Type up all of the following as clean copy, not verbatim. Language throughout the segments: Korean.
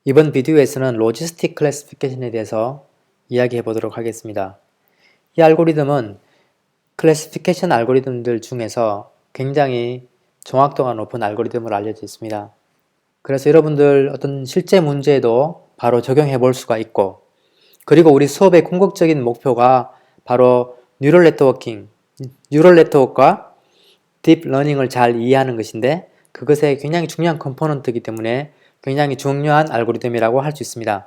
이번 비디오에서는 로지스틱 클래시피케이션에 대해서 이야기해 보도록 하겠습니다. 이 알고리즘은 클래시피케이션 알고리즘들 중에서 굉장히 정확도가 높은 알고리즘으로 알려져 있습니다. 그래서 여러분들 어떤 실제 문제에도 바로 적용해 볼 수가 있고, 그리고 우리 수업의 궁극적인 목표가 바로 뉴럴 네트워크와 딥러닝을 잘 이해하는 것인데, 그것의 굉장히 중요한 컴포넌트이기 때문에 굉장히 중요한 알고리즘이라고 할 수 있습니다.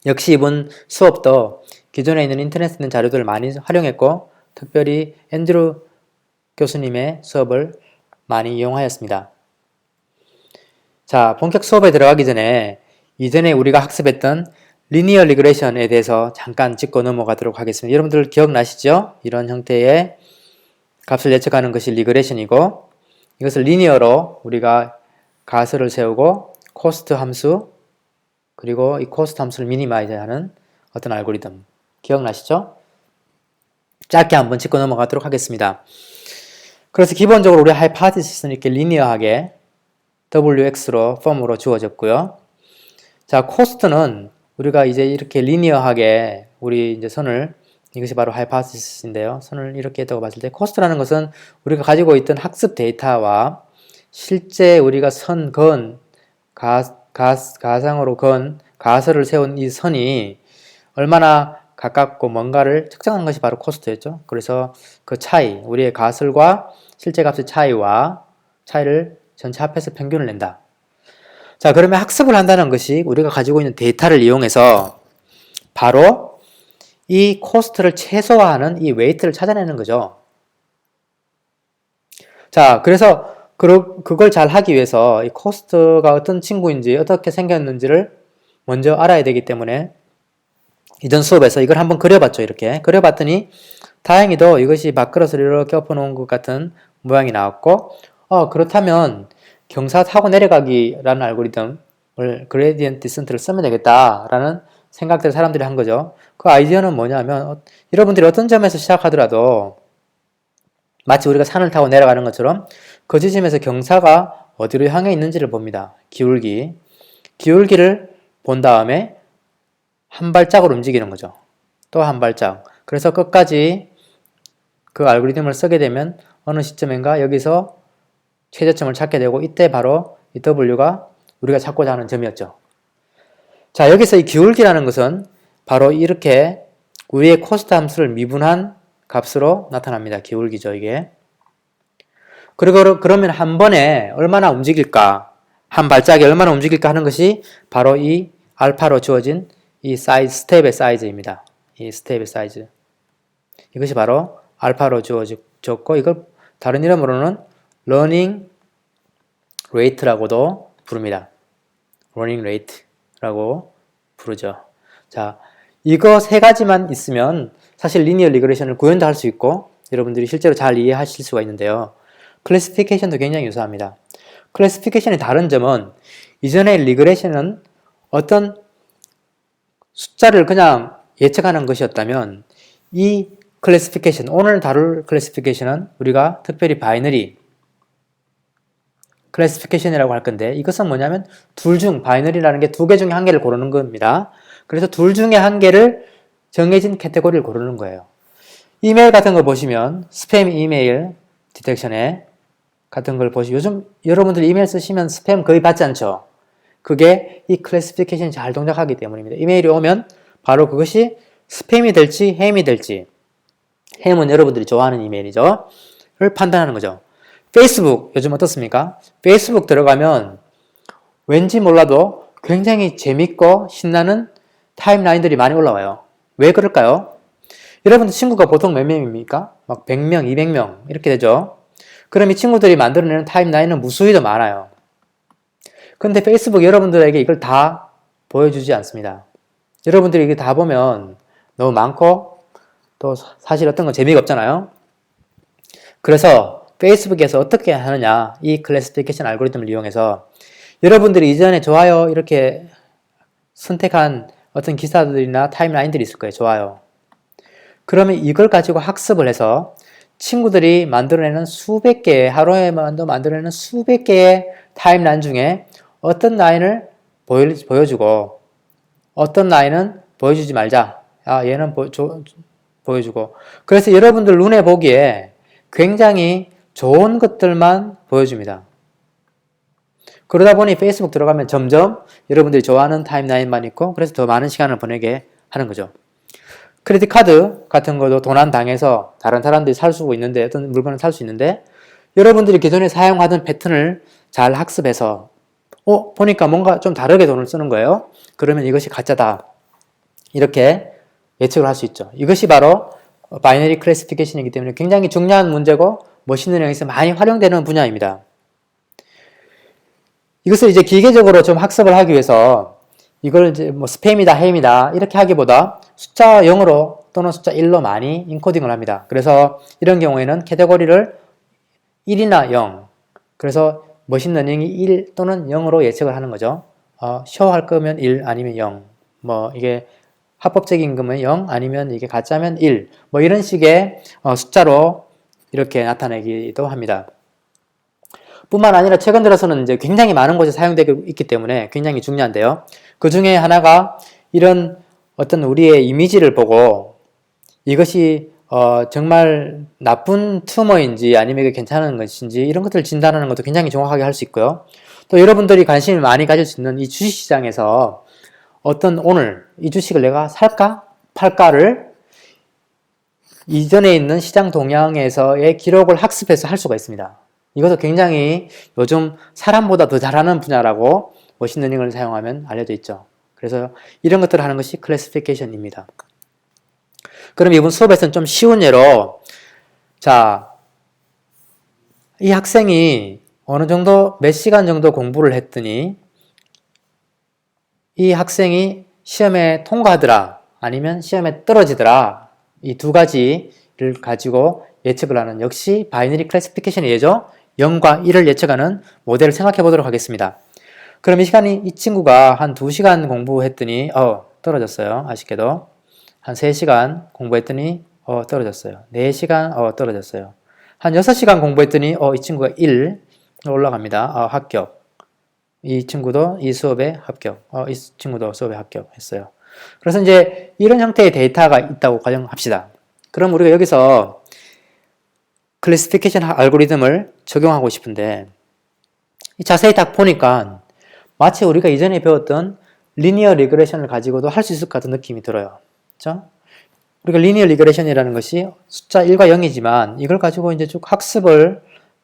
역시 이번 수업도 기존에 있는 인터넷에 있는 자료들을 많이 활용했고, 특별히 앤드루 교수님의 수업을 많이 이용하였습니다. 자, 본격 수업에 들어가기 전에 이전에 우리가 학습했던 리니어 리그레션에 대해서 잠깐 짚고 넘어가도록 하겠습니다. 여러분들 기억나시죠? 이런 형태의 값을 예측하는 것이 리그레션이고, 이것을 리니어로 우리가 가설을 세우고 코스트 함수, 그리고 이 코스트 함수를 미니마이즈하는 어떤 알고리즘 기억나시죠? 짧게 한번 짚고 넘어가도록 하겠습니다. 그래서 기본적으로 우리 하이파티시스는 이렇게 리니어하게 WX로 폼으로 주어졌고요. 자, 코스트는 우리가 이제 이렇게 리니어하게 우리 이제 선을, 이것이 바로 하이파티시스인데요. 선을 이렇게 했다고 봤을 때 코스트라는 것은 우리가 가지고 있던 학습 데이터와 실제 우리가 가상으로 가설을 세운 이 선이 얼마나 가깝고 뭔가를 측정한 것이 바로 코스트였죠. 그래서 그 차이, 우리의 가설과 실제 값의 차이를 전체 합해서 평균을 낸다. 자, 그러면 학습을 한다는 것이 우리가 가지고 있는 데이터를 이용해서 바로 이 코스트를 최소화하는 이 웨이트를 찾아내는 거죠. 자, 그래서 그걸 잘 하기 위해서 이 코스트가 어떤 친구인지 어떻게 생겼는지를 먼저 알아야 되기 때문에 이전 수업에서 이걸 한번 그려봤죠. 이렇게 그려봤더니 다행히도 이것이 밥그릇을 이렇게 엎어놓은 것 같은 모양이 나왔고, 그렇다면 경사 타고 내려가기라는 알고리즘을 그레디언트 디센트를 쓰면 되겠다라는 생각들을 사람들이 한 거죠. 그 아이디어는 뭐냐면, 여러분들이 어떤 점에서 시작하더라도 마치 우리가 산을 타고 내려가는 것처럼 그 지점에서 경사가 어디로 향해 있는지를 봅니다. 기울기를 본 다음에 한 발짝으로 움직이는 거죠. 또 한 발짝. 그래서 끝까지 그 알고리즘을 쓰게 되면 어느 시점인가 여기서 최저점을 찾게 되고, 이때 바로 이 W가 우리가 찾고자 하는 점이었죠. 자, 여기서 이 기울기라는 것은 바로 이렇게 우리의 코스트 함수를 미분한 값으로 나타납니다. 기울기죠, 이게. 그리고 그러면 한 번에 얼마나 움직일까, 한 발짝이 얼마나 움직일까 하는 것이 바로 이 알파로 주어진 이 스텝의 사이즈입니다. 이 스텝의 사이즈. 이것이 바로 알파로 주어졌고, 이걸 다른 이름으로는 러닝 레이트라고도 부릅니다. 러닝 레이트라고 부르죠. 자, 이거 세 가지만 있으면 사실 리니어 리그레션을 구현도 할 수 있고 여러분들이 실제로 잘 이해하실 수가 있는데요. 클래시피케이션도 굉장히 유사합니다. 클래시피케이션의 다른 점은 이전의 리그레션은 어떤 숫자를 그냥 예측하는 것이었다면, 이 클래시피케이션, 오늘 다룰 클래시피케이션은 우리가 특별히 바이너리 클래시피케이션이라고 할 건데, 이것은 뭐냐면 바이너리라는 게 두 개 중에 한 개를 고르는 겁니다. 그래서 둘 중에 한 개를 정해진 카테고리를 고르는 거예요. 이메일 같은 거 보시면 스팸 이메일 디텍션에 같은 걸 보시면, 요즘 여러분들 이메일 쓰시면 스팸 거의 받지 않죠? 그게 이 클래시피케이션이 잘 동작하기 때문입니다. 이메일이 오면 바로 그것이 스팸이 될지 햄이 될지, 햄은 여러분들이 좋아하는 이메일이죠, 를 판단하는 거죠. 페이스북 요즘 어떻습니까? 페이스북 들어가면 왠지 몰라도 굉장히 재밌고 신나는 타임라인들이 많이 올라와요. 왜 그럴까요? 여러분들 친구가 보통 몇 명입니까? 막 100명, 200명 이렇게 되죠. 그럼 이 친구들이 만들어내는 타임라인은 무수히 더 많아요. 근데 페이스북 여러분들에게 이걸 다 보여주지 않습니다. 여러분들이 이게 다 보면 너무 많고 또 사실 어떤 건 재미가 없잖아요. 그래서 페이스북에서 어떻게 하느냐, 이 클래시피케이션 알고리즘을 이용해서 여러분들이 이전에 좋아요 이렇게 선택한 어떤 기사들이나 타임라인들이 있을 거예요. 좋아요. 그러면 이걸 가지고 학습을 해서 친구들이 만들어내는 수백 개의, 하루에만도 만들어내는 수백 개의 타임라인 중에 어떤 라인을 보여주고 어떤 라인은 보여주지 말자. 얘는 보여주고. 그래서 여러분들 눈에 보기에 굉장히 좋은 것들만 보여줍니다. 그러다 보니 페이스북 들어가면 점점 여러분들이 좋아하는 타임라인만 있고 그래서 더 많은 시간을 보내게 하는 거죠. 크레딧 카드 같은 것도 도난 당해서 다른 사람들이 살 수 있는데 어떤 물건을 살 수 있는데 여러분들이 기존에 사용하던 패턴을 잘 학습해서 보니까 뭔가 좀 다르게 돈을 쓰는 거예요. 그러면 이것이 가짜다. 이렇게 예측을 할 수 있죠. 이것이 바로 바이너리 클래시피케이션이기 때문에 굉장히 중요한 문제고 머신러닝에서 많이 활용되는 분야입니다. 이것을 이제 기계적으로 좀 학습을 하기 위해서 이걸 이제 뭐 스팸이다, 햄이다 이렇게 하기보다 숫자 0으로 또는 숫자 1로 많이 인코딩을 합니다. 그래서 이런 경우에는 카테고리를 1이나 0 그래서 머신러닝이 1 또는 0으로 예측을 하는 거죠. 쇼할 거면 1 아니면 0 뭐 이게 합법적인 거면 0 아니면 이게 가짜면 1 뭐 이런 식의 숫자로 이렇게 나타내기도 합니다. 뿐만 아니라 최근 들어서는 이제 굉장히 많은 곳에 사용되고 있기 때문에 굉장히 중요한데요. 그 중에 하나가 이런 어떤 우리의 이미지를 보고 이것이 정말 나쁜 튜머인지 아니면 이게 괜찮은 것인지 이런 것들을 진단하는 것도 굉장히 정확하게 할 수 있고요. 또 여러분들이 관심을 많이 가질 수 있는 이 주식시장에서 오늘 이 주식을 내가 살까? 팔까를 이전에 있는 시장 동향에서의 기록을 학습해서 할 수가 있습니다. 이것도 굉장히 요즘 사람보다 더 잘하는 분야라고 머신러닝을 사용하면 알려져 있죠. 그래서 이런 것들을 하는 것이 클래시피케이션입니다. 그럼 이번 수업에서는 좀 쉬운 예로 자, 이 학생이 어느 정도 몇 시간 정도 공부를 했더니 이 학생이 시험에 통과하더라 아니면 시험에 떨어지더라 이 두 가지를 가지고 예측을 하는 역시 바이너리 클래시피케이션의 예죠. 0과 1을 예측하는 모델을 생각해 보도록 하겠습니다. 그럼 이 친구가 한 2시간 공부했더니 떨어졌어요. 아쉽게도 한 3시간 공부했더니 떨어졌어요. 4시간 떨어졌어요. 한 6시간 공부했더니 이 친구가 1 올라갑니다. 합격. 이 친구도 이 수업에 합격. 이 친구도 수업에 합격했어요. 그래서 이제 이런 형태의 데이터가 있다고 가정합시다. 그럼 우리가 여기서 클래시피케이션 알고리즘을 적용하고 싶은데 자세히 딱 보니까 마치 우리가 이전에 배웠던 리니어 리그레션을 가지고도 할 수 있을 것 같은 느낌이 들어요. 그렇죠? 우리가 리니어 리그레션이라는 것이 숫자 1과 0이지만 이걸 가지고 이제 쭉 학습을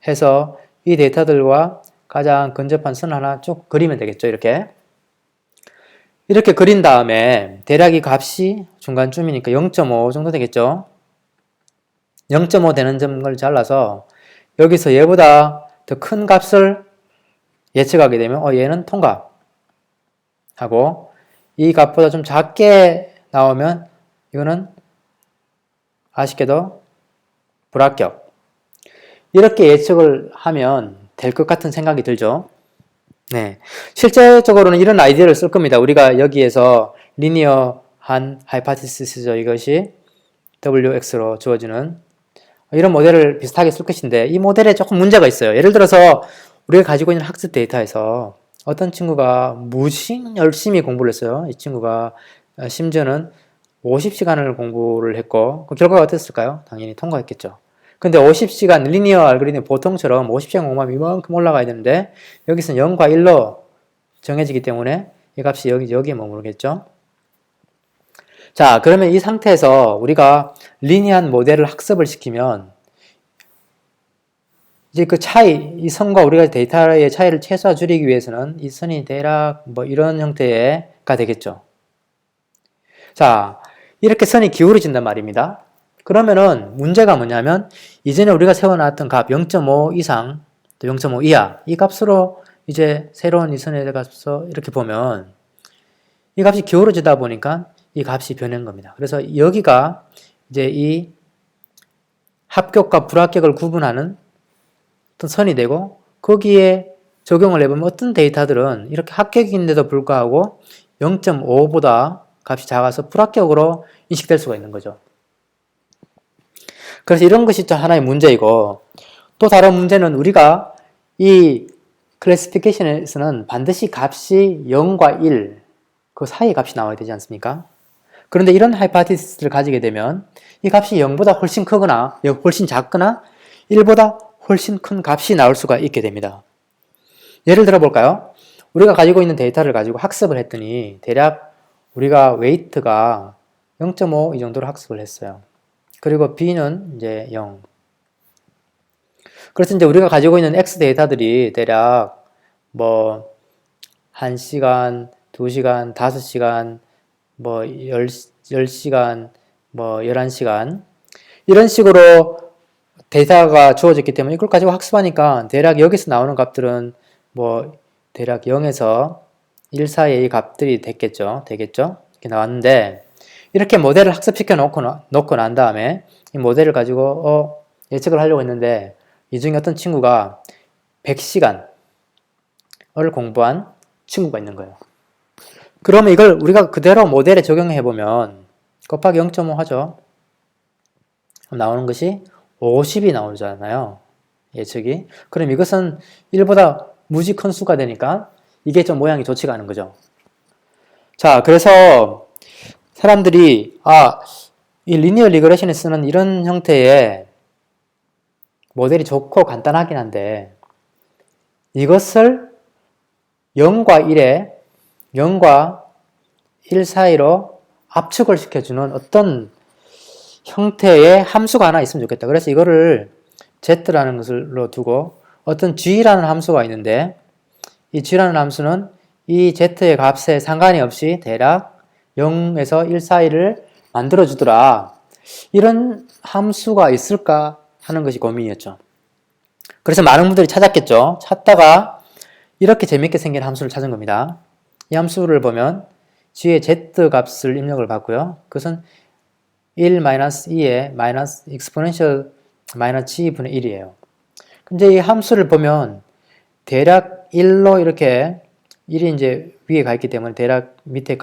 해서 이 데이터들과 가장 근접한 선 하나 쭉 그리면 되겠죠. 이렇게 그린 다음에 대략 이 값이 중간쯤이니까 0.5 정도 되겠죠. 0.5 되는 점을 잘라서 여기서 얘보다 더 큰 값을 예측하게 되면 얘는 통과 하고 이 값보다 좀 작게 나오면 이거는 아쉽게도 불합격. 이렇게 예측을 하면 될 것 같은 생각이 들죠. 네, 실제적으로는 이런 아이디어를 쓸 겁니다. 우리가 여기에서 리니어한 하이파티시스죠. 이것이 WX로 주어지는 이런 모델을 비슷하게 쓸 것인데 이 모델에 조금 문제가 있어요. 예를 들어서 우리가 가지고 있는 학습 데이터에서 어떤 친구가 무심 열심히 공부를 했어요. 이 친구가 심지어는 50시간을 공부를 했고 그 결과가 어땠을까요? 당연히 통과했겠죠. 근데 50시간 리니어 알고리즘 보통처럼 50시간 공부하면 이만큼 올라가야 되는데 여기서는 0과 1로 정해지기 때문에 이 값이 여기에 머무르겠죠. 자, 그러면 이 상태에서 우리가 리니어한 모델을 학습을 시키면 이제 그 차이, 이 선과 우리가 데이터의 차이를 최소화 줄이기 위해서는 이 선이 대략 뭐 이런 형태가 되겠죠. 자, 이렇게 선이 기울어진단 말입니다. 그러면은 문제가 뭐냐면 이전에 우리가 세워놨던 값 0.5 이상 또 0.5 이하 이 값으로 이제 새로운 이 선에 가서 이렇게 보면 이 값이 기울어지다 보니까 이 값이 변한 겁니다. 그래서 여기가 이제 이 합격과 불합격을 구분하는 어떤 선이 되고 거기에 적용을 해보면 어떤 데이터들은 이렇게 합격인데도 불구하고 0.5보다 값이 작아서 불합격으로 인식될 수가 있는 거죠. 그래서 이런 것이 또 하나의 문제이고 또 다른 문제는 우리가 이 클래시피케이션에서는 반드시 값이 0과 1, 그 사이의 값이 나와야 되지 않습니까? 그런데 이런 하이파티시스를 가지게 되면 이 값이 0보다 훨씬 크거나 훨씬 작거나 1보다 훨씬 큰 값이 나올 수가 있게 됩니다. 예를 들어 볼까요? 우리가 가지고 있는 데이터를 가지고 학습을 했더니 대략 우리가 웨이트가 0.5 이 정도로 학습을 했어요. 그리고 B는 이제 0. 그래서 이제 우리가 가지고 있는 X 데이터들이 대략 뭐 1시간, 2시간, 5시간, 뭐 10시간, 뭐 11시간 이런 식으로 데이터가 주어졌기 때문에 이걸 가지고 학습하니까 대략 여기서 나오는 값들은 뭐 대략 0에서 1 사이의 값들이 되겠죠. 이렇게 나왔는데 이렇게 모델을 학습시켜 놓고 난 다음에 이 모델을 가지고 예측을 하려고 했는데 이 중에 어떤 친구가 100시간을 공부한 친구가 있는 거예요. 그러면 이걸 우리가 그대로 모델에 적용해보면 곱하기 0.5 하죠. 나오는 것이 50이 나오잖아요. 예측이. 그럼 이것은 1보다 무지 큰 수가 되니까 이게 좀 모양이 좋지가 않은 거죠. 자, 그래서 사람들이 이 리니어 리그레션에 쓰는 이런 형태의 모델이 좋고 간단하긴 한데 이것을 0과 1 사이로 압축을 시켜주는 어떤 형태의 함수가 하나 있으면 좋겠다. 그래서 이거를 z라는 것으로 두고 어떤 g라는 함수가 있는데 이 g라는 함수는 이 z의 값에 상관이 없이 대략 0에서 1 사이를 만들어주더라. 이런 함수가 있을까 하는 것이 고민이었죠. 그래서 많은 분들이 찾았겠죠. 찾다가 이렇게 재밌게 생긴 함수를 찾은 겁니다. 이 함수를 보면 g의 z 값을 입력을 받고요. 그것은 1-2의 마이너스 exponential g분의 1이에요. 근데 이 함수를 보면 대략 1로 이렇게 1이 이제 위에 가 있기 때문에 대략 밑에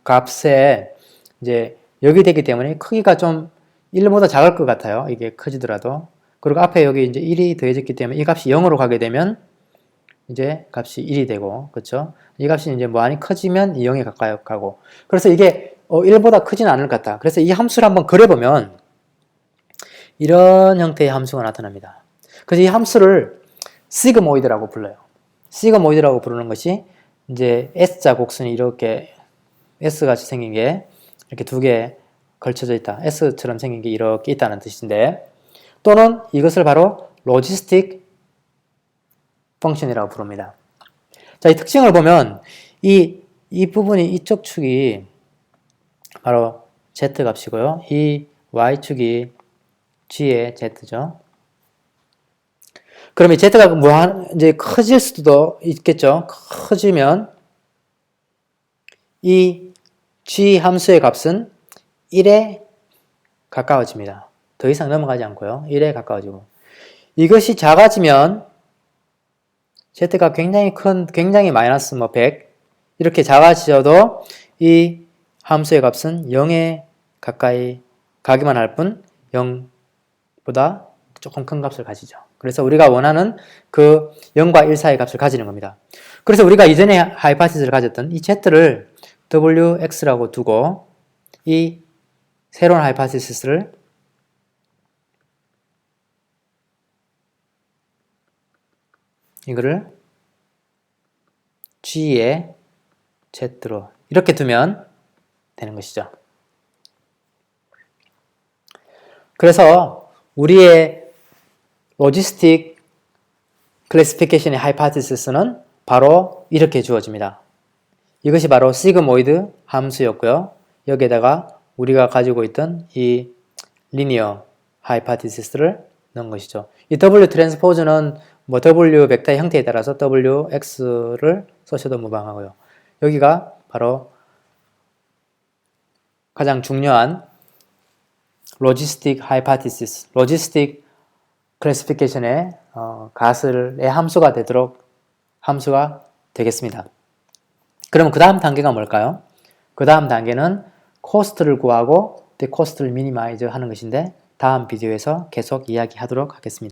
값에 이제 여기 되기 때문에 크기가 좀 1보다 작을 것 같아요. 이게 커지더라도. 그리고 앞에 여기 이제 1이 더해졌기 때문에 이 값이 0으로 가게 되면 이제 값이 1이 되고, 그렇죠? 이 값이 이제 많이 커지면 0에 가까이 가고. 그래서 이게 1보다 크지는 않을 것 같다. 그래서 이 함수를 한번 그려보면 이런 형태의 함수가 나타납니다. 그래서 이 함수를 시그모이드라고 불러요. 시그모이드라고 부르는 것이 이제 S자 곡선이 이렇게 S같이 생긴 게 이렇게 두 개 걸쳐져 있다. S처럼 생긴 게 이렇게 있다는 뜻인데 또는 이것을 바로 로지스틱 펑션이라고 부릅니다. 자, 이 특징을 보면 이 부분이 이쪽 축이 바로 Z 값이고요. 이 Y축이 G의 Z죠. 그럼 이 Z가 이제 커질 수도 있겠죠. 커지면 이 G 함수의 값은 1에 가까워집니다. 더 이상 넘어가지 않고요. 1에 가까워지고. 이것이 작아지면 Z가 굉장히 마이너스 100 이렇게 작아지셔도 이 함수의 값은 0에 가까이 가기만 할 뿐 0보다 조금 큰 값을 가지죠. 그래서 우리가 원하는 그 0과 1 사이의 값을 가지는 겁니다. 그래서 우리가 이전에 하이파티스를 가졌던 이 Z를 WX라고 두고 이 새로운 하이파티시스를 이거를 G의 Z로 이렇게 두면 되는 것이죠. 그래서 우리의 로지스틱 클래시피케이션의 하이파티시스는 바로 이렇게 주어집니다. 이것이 바로 시그모이드 함수였고요. 여기에다가 우리가 가지고 있던 이 리니어 하이파티시스를 넣은 것이죠. 이 W 트랜스포즈는 뭐 W 벡터의 형태에 따라서 WX를 쓰셔도 무방하고요. 여기가 바로 가장 중요한 로지스틱 하이파티시스, 로지스틱 클래시피케이션의 가설의 함수가 되겠습니다. 그러면 그 다음 단계가 뭘까요? 그 다음 단계는 코스트를 구하고 코스트를 미니마이즈 하는 것인데 다음 비디오에서 계속 이야기하도록 하겠습니다.